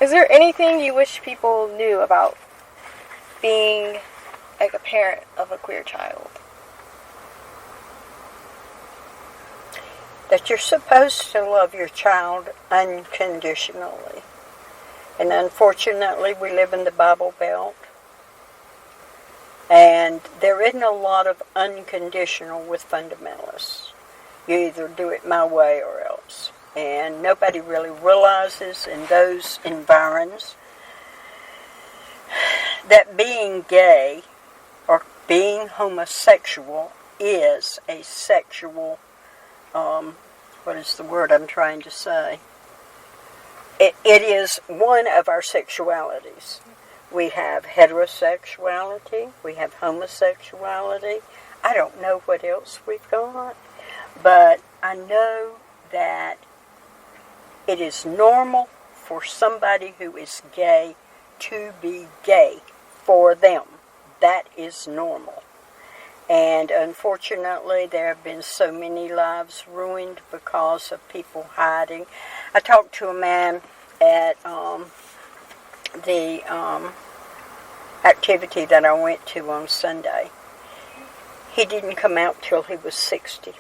Is there anything you wish people knew about being like a parent of a queer child? That you're supposed to love your child unconditionally. And unfortunately, we live in the Bible Belt. And there isn't a lot of unconditional with fundamentalists. You either do it my way or else. And nobody really realizes in those environs that being gay or being homosexual is a sexual, what is the word I'm trying to say? It is one of our sexualities. We have heterosexuality, we have homosexuality. I don't know what else we've got, but I know that it is normal for somebody who is gay to be gay for them. That is normal. And unfortunately, there have been so many lives ruined because of people hiding. I talked to a man at the activity that I went to on Sunday. He didn't come out till he was 60.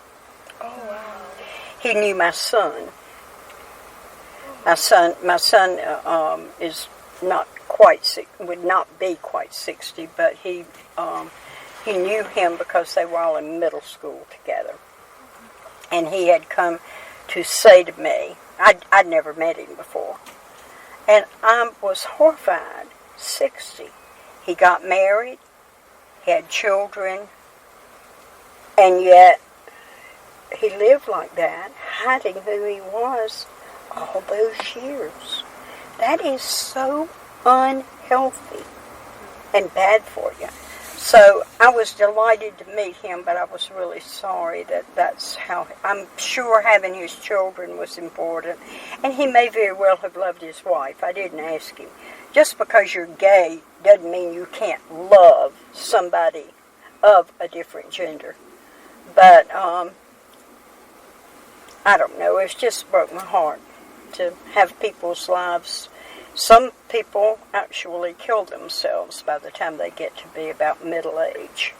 Oh, wow. He knew my son. My son is not quite would not be quite 60, but he knew him because they were all in middle school together. And he had come to say to me, I'd never met him before, and I was horrified. 60. He got married, had children, and yet he lived like that, hiding who he was all those years. That is so unhealthy and bad for you. So I was delighted to meet him, but I was really sorry that's how. I'm sure having his children was important, and he may very well have loved his wife. I didn't ask him. Just because you're gay doesn't mean you can't love somebody of a different gender. But I don't know. It's just broke my heart to have people's lives. Some people actually kill themselves by the time they get to be about middle age.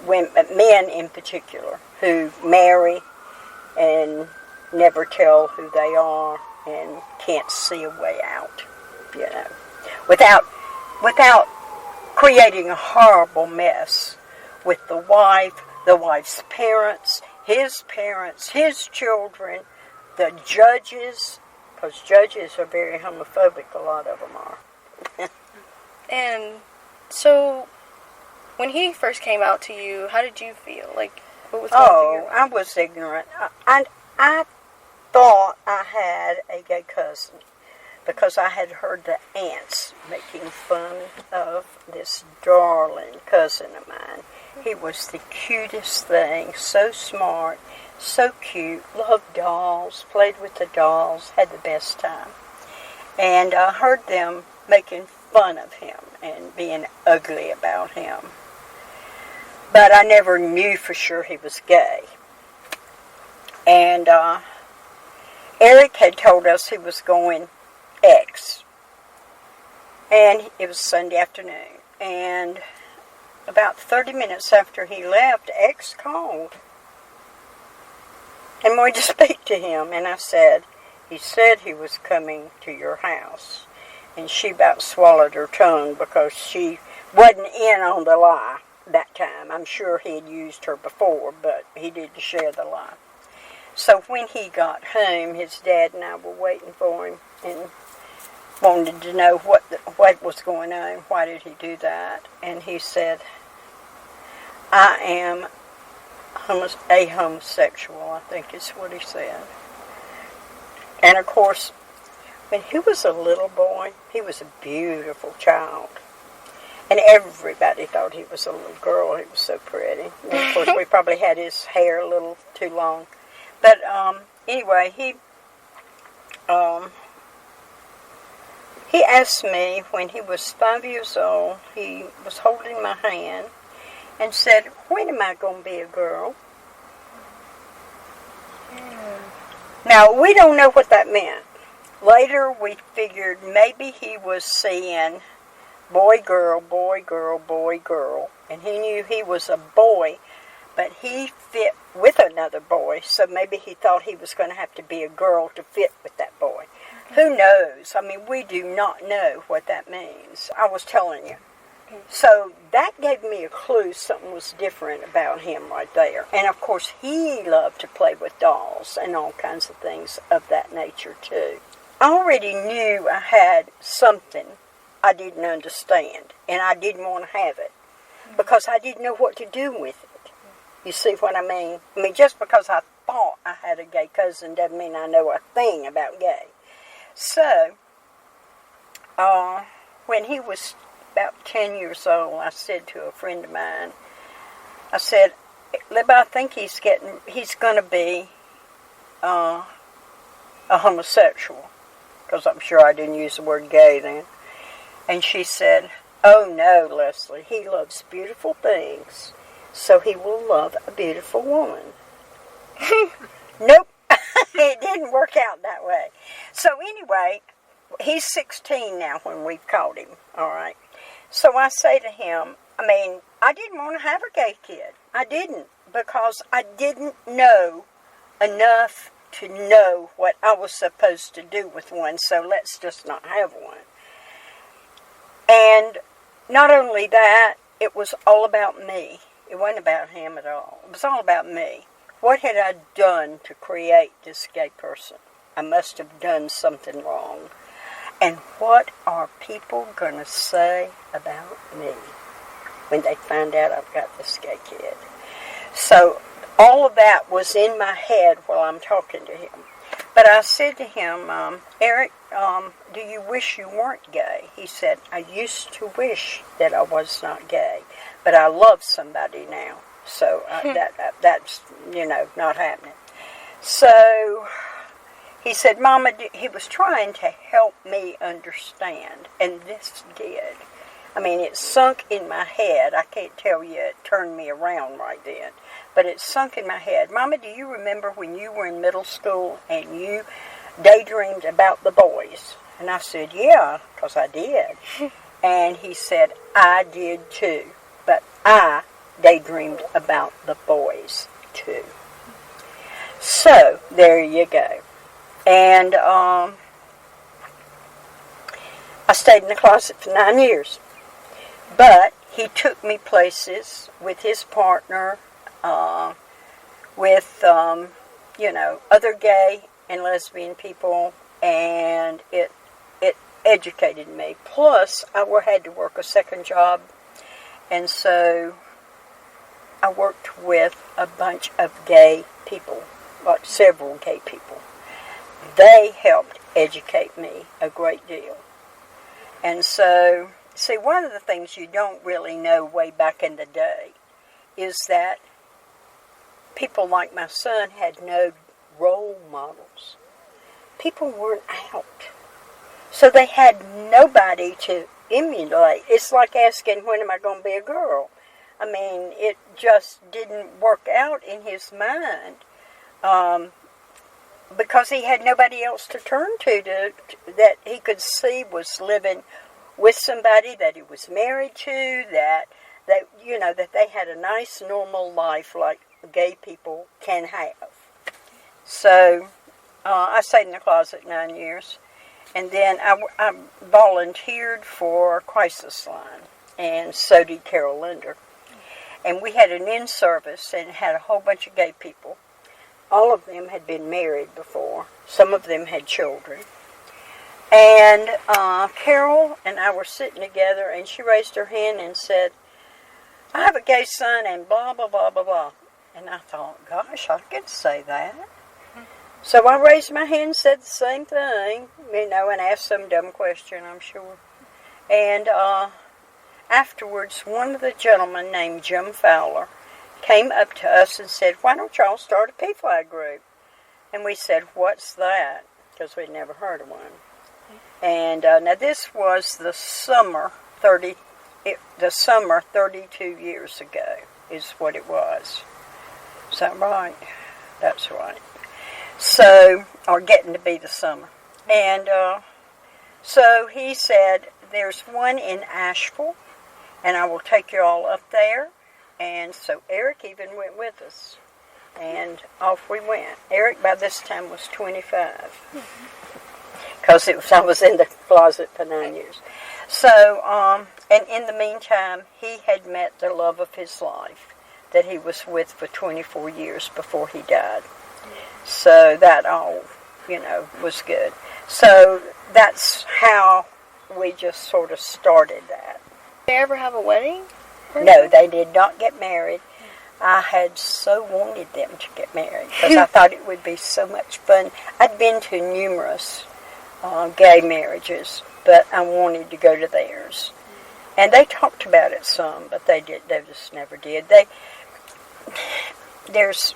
Men in particular, who marry and never tell who they are and can't see a way out, without creating a horrible mess with the wife's parents, his children, the judges. Because judges are very homophobic, a lot of them are. And so, when he first came out to you, how did you feel? Like, what was going through your mind? I was ignorant. I thought I had a gay cousin because I had heard the aunts making fun of this darling cousin of mine. He was the cutest thing, so smart, so cute, loved dolls, played with the dolls, had the best time. And I heard them making fun of him and being ugly about him. But I never knew for sure he was gay. And Eric had told us he was going X. And it was Sunday afternoon. And about 30 minutes after he left, X called and wanted to speak to him. And I said, he said he was coming to your house. And she about swallowed her tongue because she wasn't in on the lie that time. I'm sure he had used her before, but he didn't share the lie. So when he got home, his dad and I were waiting for him and wanted to know what was going on. Why did he do that? And he said, I am a homosexual, I think is what he said. And of course, when he was a little boy, he was a beautiful child. And everybody thought he was a little girl. He was so pretty. And of course, we probably had his hair a little too long. But anyway, he asked me when he was 5 years old, he was holding my hand and said, when am I going to be a girl? Now, we don't know what that meant. Later, we figured maybe he was seeing boy, girl, boy, girl, boy, girl. And he knew he was a boy, but he fit with another boy, so maybe he thought he was going to have to be a girl to fit with that boy. Who knows? I mean, we do not know what that means. I was telling you. So that gave me a clue something was different about him right there. And of course, he loved to play with dolls and all kinds of things of that nature too. I already knew I had something I didn't understand, and I didn't want to have it because I didn't know what to do with it. You see what I mean? I mean, just because I thought I had a gay cousin doesn't mean I know a thing about gay. So, when he was about 10 years old, I said to a friend of mine, I said, Libby, I think he's going to be a homosexual, because I'm sure I didn't use the word gay then. And she said, oh no, Leslie, he loves beautiful things, so he will love a beautiful woman. Nope, it didn't work out that way. So anyway, he's 16 now when we've caught him, all right? So I say to him, I didn't want to have a gay kid. I didn't, because I didn't know enough to know what I was supposed to do with one, so let's just not have one. And not only that, it was all about me. It wasn't about him at all. It was all about me. What had I done to create this gay person? I must have done something wrong. And what are people going to say about me when they find out I've got this gay kid? So all of that was in my head while I'm talking to him. But I said to him, Eric, do you wish you weren't gay? He said, I used to wish that I was not gay, but I love somebody now. So that's, not happening. So he said, Mama, he was trying to help me understand, and this did. It sunk in my head. I can't tell you it turned me around right then, but it sunk in my head. Mama, do you remember when you were in middle school and you daydreamed about the boys? And I said, yeah, because I did. And he said, I did too, but I daydreamed about the boys too. So, there you go. And I stayed in the closet for 9 years. But he took me places with his partner, with, other gay and lesbian people, and it educated me. Plus, I had to work a second job, and so I worked with a bunch of gay people, like several gay people. They helped educate me a great deal. And so, see, one of the things you don't really know way back in the day is that people like my son had no role models. People weren't out. So they had nobody to emulate. It's like asking, when am I going to be a girl? It just didn't work out in his mind. Because he had nobody else to turn to that he could see was living with somebody that he was married to, that they had a nice normal life like gay people can have. So I stayed in the closet 9 years, and then I volunteered for Crisis Line, and so did Carol Linder. And we had an in-service and had a whole bunch of gay people. All of them had been married before. Some of them had children. And Carol and I were sitting together, and she raised her hand and said, I have a gay son and blah, blah, blah, blah, blah. And I thought, gosh, I could say that. So I raised my hand and said the same thing, and asked some dumb question, I'm sure. And afterwards, one of the gentlemen named Jim Fowler came up to us and said, why don't y'all start a PFLAG group? And we said, what's that? Because we'd never heard of one. And now this was the summer 32 years ago is what it was. Is that right? That's right. So, or getting to be the summer. And so he said, there's one in Asheville, and I will take you all up there. And so Eric even went with us. And off we went. Eric, by this time, was 25. Because I was in the closet for 9 years. So, and in the meantime, he had met the love of his life that he was with for 24 years before he died. So that all, was good. So that's how we just sort of started that. Did they ever have a wedding? No, they did not get married. I had so wanted them to get married because I thought it would be so much fun. I'd been to numerous gay marriages, but I wanted to go to theirs. And they talked about it some, but they just never did. There's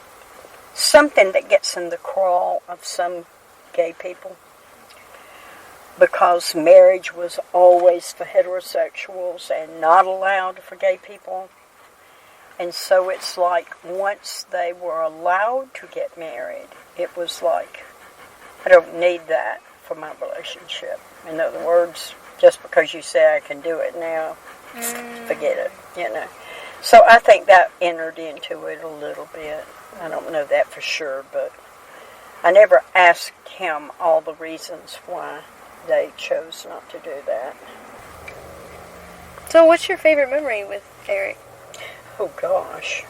something that gets in the crawl of some gay people because marriage was always for heterosexuals and not allowed for gay people. And so it's like once they were allowed to get married, it was like, I don't need that for my relationship. In other words, just because you say I can do it now, forget it, So I think that entered into it a little bit. I don't know that for sure, but I never asked him all the reasons why they chose not to do that. So what's your favorite memory with Eric? Oh, gosh.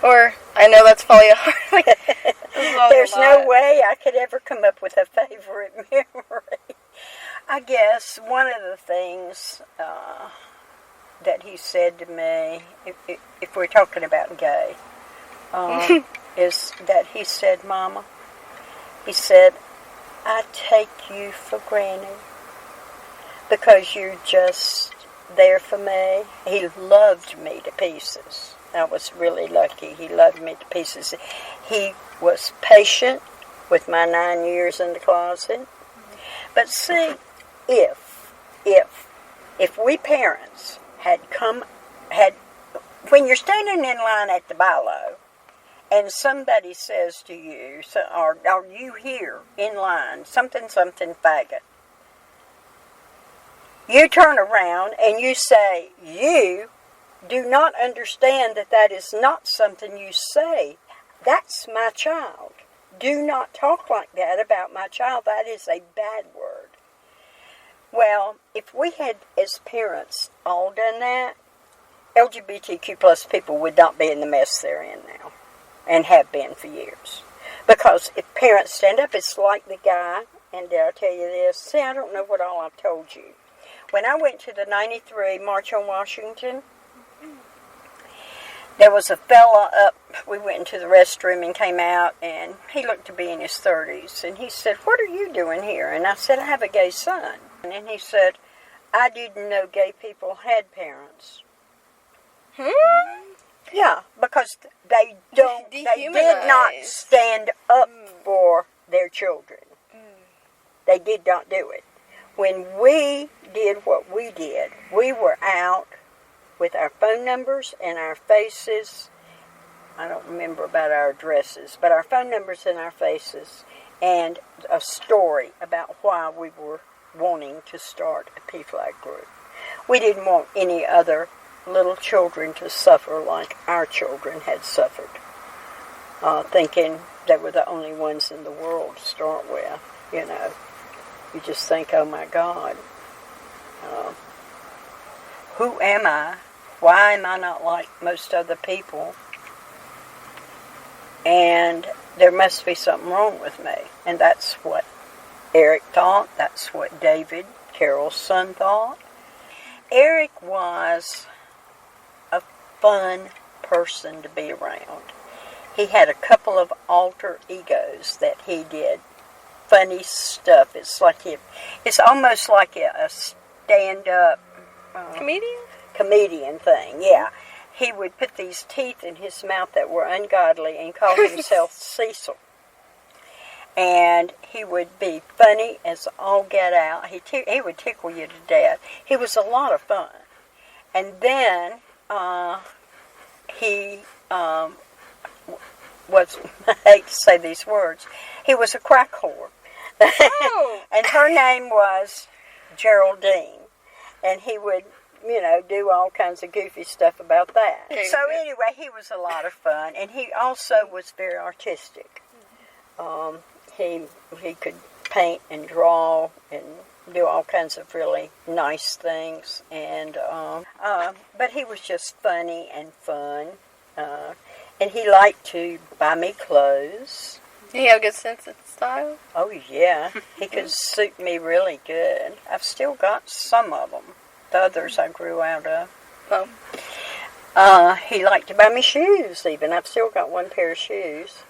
Or, I know that's probably hard. There's no way I could ever come up with a favorite memory. I guess one of the things that he said to me, if we're talking about gay, is that he said, Mama, he said, I take you for granted because you're just there for me. He loved me to pieces. I was really lucky. He loved me to pieces. He was patient with my 9 years in the closet. But see, if we parents had when you're standing in line at the BILO and somebody says to you, or you hear in line, something faggot, you turn around and you say, you do not understand that is not something you say. That's my child. Do not talk like that about my child. That is a bad word. Well, if we had, as parents, all done that, LGBTQ plus people would not be in the mess they're in now, and have been for years. Because if parents stand up, it's like the guy, and I'll tell you this, see, I don't know what all I've told you. When I went to the 93 March on Washington, there was a fella up, we went into the restroom and came out, and he looked to be in his 30s, and he said, what are you doing here? And I said, I have a gay son. And he said, I didn't know gay people had parents. Yeah, because they did not stand up for their children. They did not do it. When we did what we did, we were out with our phone numbers and our faces. I don't remember about our addresses, but our phone numbers and our faces, and a story about why we were wanting to start a PFLAG group. We didn't want any other little children to suffer like our children had suffered, thinking they were the only ones in the world to start with, You just think, oh my God, who am I? Why am I not like most other people? And there must be something wrong with me. And that's what Eric thought. That's what David, Carol's son, thought. Eric was a fun person to be around. He had a couple of alter egos that he did funny stuff. It's almost like a stand-up comedian thing. Yeah, he would put these teeth in his mouth that were ungodly and call himself Cecil. And he would be funny as all get out. He would tickle you to death. He was a lot of fun. And then he was, I hate to say these words, he was a crack whore. Oh. And her name was Geraldine. And he would, do all kinds of goofy stuff about that. So anyway, he was a lot of fun. And he also was very artistic. He could paint and draw and do all kinds of really nice things. And but he was just funny and fun. And he liked to buy me clothes. Did he have a good sense of style? Oh, yeah. He could suit me really good. I've still got some of them. The others I grew out of. Oh. He liked to buy me shoes, even. I've still got one pair of shoes.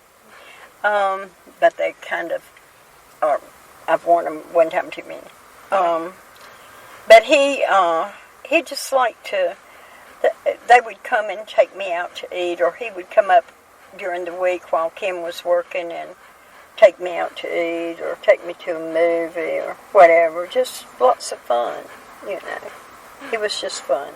But they kind of... I've worn them one time too many. But he just liked to... They would come and take me out to eat, or he would come up during the week while Kim was working and take me out to eat, or take me to a movie, or whatever. Just lots of fun, It was just fun.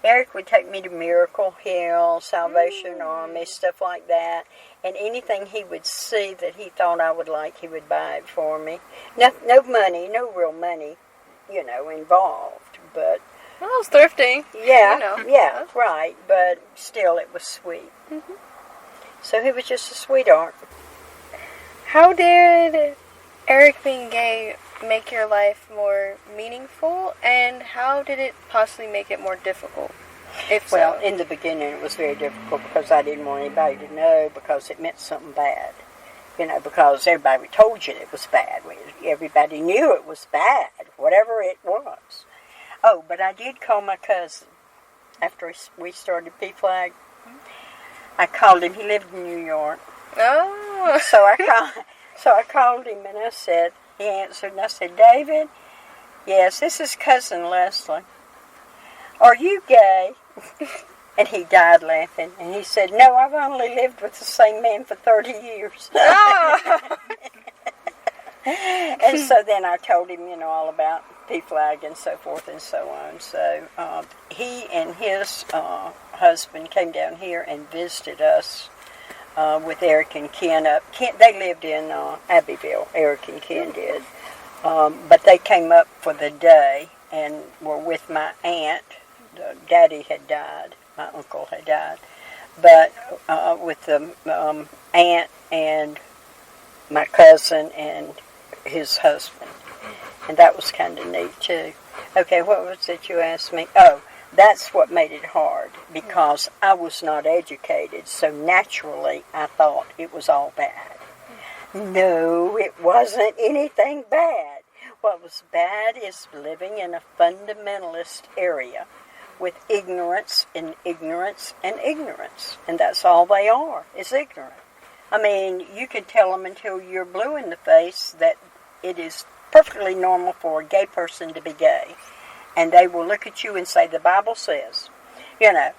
Eric would take me to Miracle Hill, Salvation Army, stuff like that. And anything he would see that he thought I would like, he would buy it for me. No money, no real money, involved, but... Well, it was thrifty. Yeah, yeah, right. But still, it was sweet. Mm-hmm. So he was just a sweetheart. How did Eric being gay make your life more meaningful, and how did it possibly make it more difficult? Well, in the beginning, it was very difficult because I didn't want anybody to know, because it meant something bad. Because everybody told you it was bad. Everybody knew it was bad, whatever it was. Oh, but I did call my cousin after we started PFLAG. I called him. He lived in New York. Oh. So I called him and he answered, and I said, David, yes, this is Cousin Leslie. Are you gay? And he died laughing. And he said, no, I've only lived with the same man for 30 years. Oh. And so then I told him, all about PFLAG and so forth and so on. So he and his husband came down here and visited us with Eric and Ken up. They lived in Abbeville, Eric and Ken did. But they came up for the day and were with my aunt. Daddy had died. My uncle had died. But with the aunt and my cousin and his husband. And that was kind of neat, too. Okay, what was it you asked me? Oh, that's what made it hard, because I was not educated, so naturally I thought it was all bad. No, it wasn't anything bad. What was bad is living in a fundamentalist area with ignorance and ignorance and ignorance. And that's all they are, is ignorant. I mean, you can tell them until you're blue in the face that it is perfectly normal for a gay person to be gay. And they will look at you and say, the Bible says.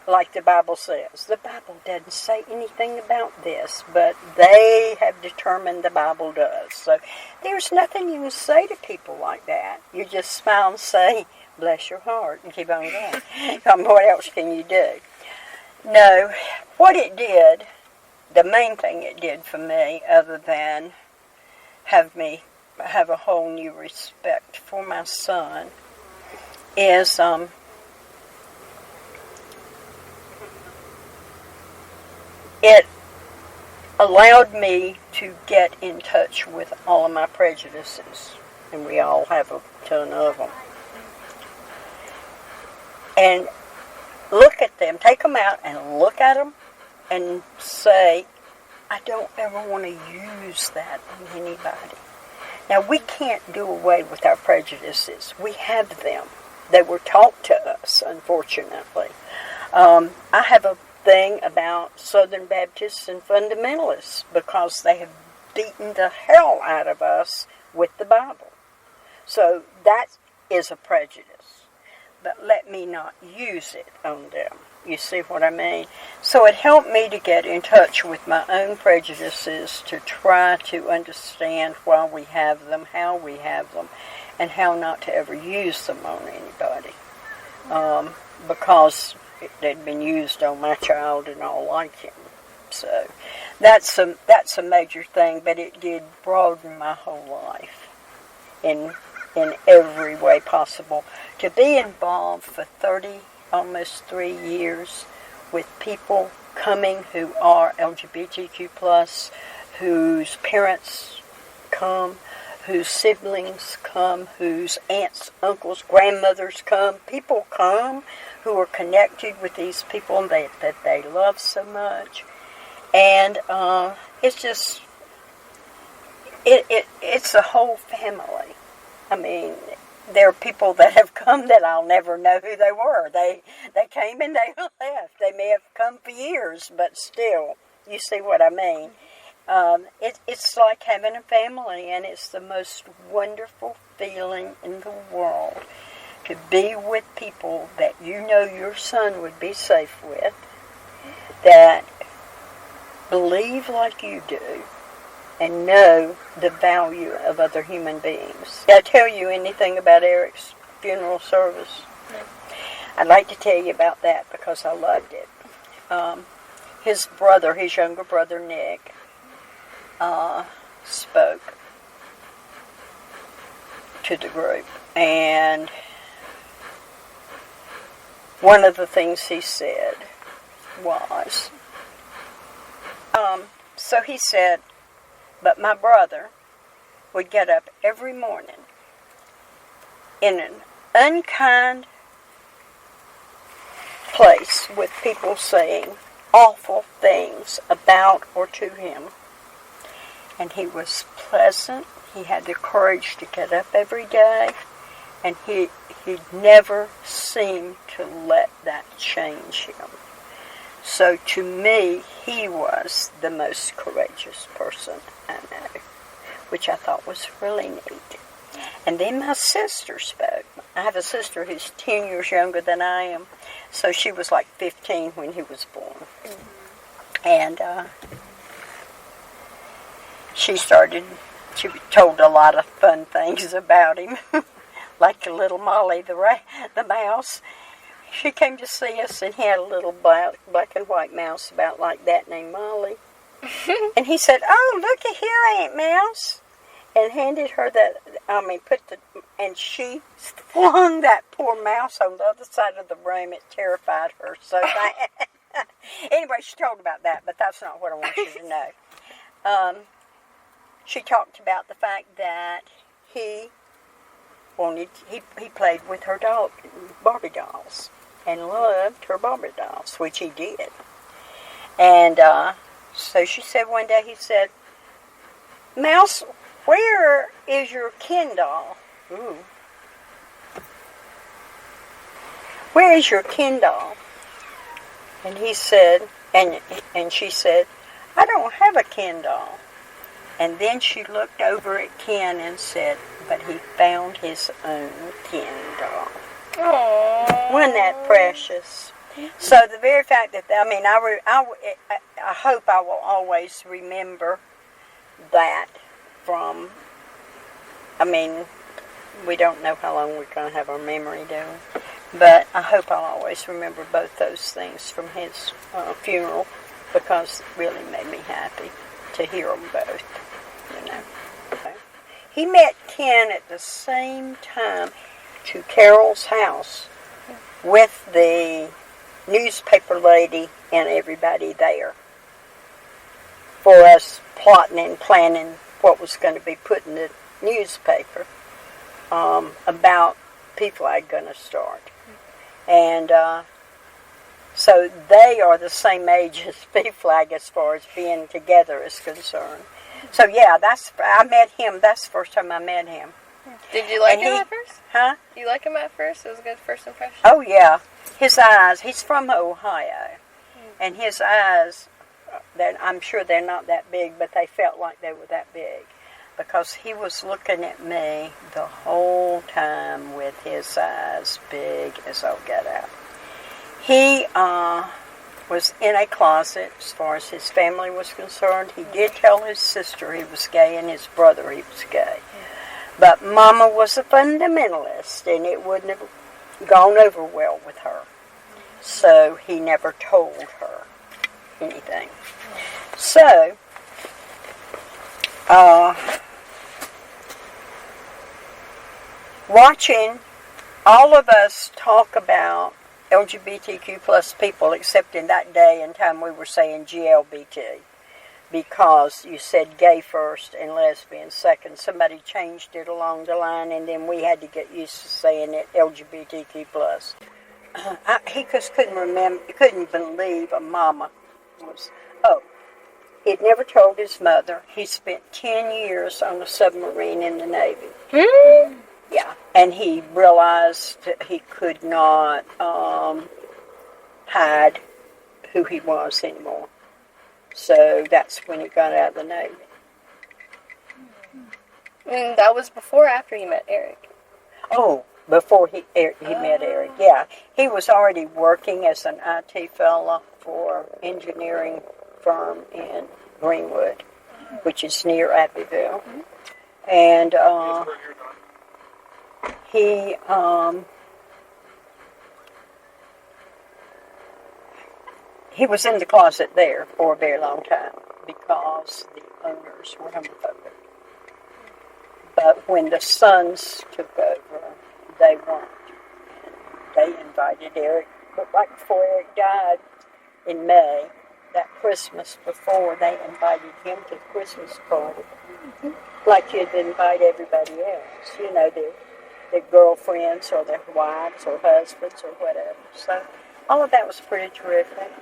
Like the Bible says. The Bible doesn't say anything about this, but they have determined the Bible does. So there's nothing you can say to people like that. You just smile and say, bless your heart, and keep on going. What else can you do? No, what it did, the main thing it did for me, other than have a whole new respect for my son, is it allowed me to get in touch with all of my prejudices, and we all have a ton of them, and look at them, take them out and look at them and say, I don't ever want to use that on anybody. Now, we can't do away with our prejudices. We have them. They were taught to us, unfortunately. I have a thing about Southern Baptists and fundamentalists because they have beaten the hell out of us with the Bible. So that is a prejudice. But let me not use it on them. You see what I mean? So it helped me to get in touch with my own prejudices, to try to understand why we have them, how we have them, and how not to ever use them on anybody. Because they'd been used on my child and all like him. So that's a major thing, but it did broaden my whole life. in every way possible. To be involved for 30, almost 3 years with people coming who are LGBTQ plus, whose parents come, whose siblings come, whose aunts, uncles, grandmothers come. People come who are connected with these people that they love so much. And it's just, it's a whole family. I mean, there are people that have come that I'll never know who they were. They came and they left. They may have come for years, but still, you see what I mean. It's like having a family, and it's the most wonderful feeling in the world to be with people that you know your son would be safe with, that believe like you do, and know the value of other human beings. Did I tell you anything about Eric's funeral service? No. I'd like to tell you about that because I loved it. His brother, his younger brother Nick, spoke to the group, and one of the things he said was, so he said, but my brother would get up every morning in an unkind place with people saying awful things about or to him. And he was pleasant. He had the courage to get up every day. And he never seemed to let that change him. So to me, he was the most courageous person I know, which I thought was really neat. And then my sister spoke. I have a sister who's 10 years younger than I am, so she was like 15 when he was born. And she told a lot of fun things about him, like the little Molly, the mouse. She came to see us, and he had a little black and white mouse about like that named Molly. And he said, "Oh, looky here, Aunt Mouse," and handed her and she flung that poor mouse on the other side of the room. It terrified her so bad. Anyway, she told about that, but that's not what I want you to know. She talked about the fact that he played with her Barbie dolls, and loved her Barbie dolls, which he did. And so she said one day, he said, "Mouse, where is your Ken doll?" Ooh. "Where is your Ken doll?" And he said, and she said, "I don't have a Ken doll." And then she looked over at Ken and said, "But he found his own Ken doll." Aww. Wasn't that precious? So the very fact that, I hope I will always remember that from, we don't know how long we're going to have our memory doing, but I hope I'll always remember both those things from his funeral, because it really made me happy to hear them both, He met Ken at the same time to Carol's house with the newspaper lady and everybody there, for us plotting and planning what was going to be put in the newspaper about PFLAG going to start. And so they are the same age as PFLAG as far as being together is concerned. So yeah, I met him. That's the first time I met him. Did you like him at first? Huh? You like him at first? It was a good first impression? Oh yeah. His eyes, he's from Ohio. And his eyes, I'm sure they're not that big, but they felt like they were that big. Because he was looking at me the whole time with his eyes big as all get out. He was in a closet as far as his family was concerned. He did tell his sister he was gay and his brother he was gay. But Mama was a fundamentalist, and it wouldn't have gone over well with her. So he never told her anything. So, watching all of us talk about LGBTQ plus people, except in that day and time we were saying GLBT, because you said gay first and lesbian second. Somebody changed it along the line, and then we had to get used to saying it LGBTQ plus. He just couldn't believe a mama was. Oh, he'd never told his mother. He spent 10 years on a submarine in the Navy. Mm. Yeah, and he realized that he could not hide who he was anymore. So that's when he got out of the Navy. And that was before or after he met Eric? Oh, before he met Eric, yeah. He was already working as an IT fellow for an engineering firm in Greenwood, which is near Abbeville. And he was in the closet there for a very long time because the owners were homophobic. But when the Sons took over, they weren't. They invited Eric, but right before Eric died in May, that Christmas before, they invited him to the Christmas party. Like you'd invite everybody else, you know, their girlfriends or their wives or husbands or whatever. So all of that was pretty terrific.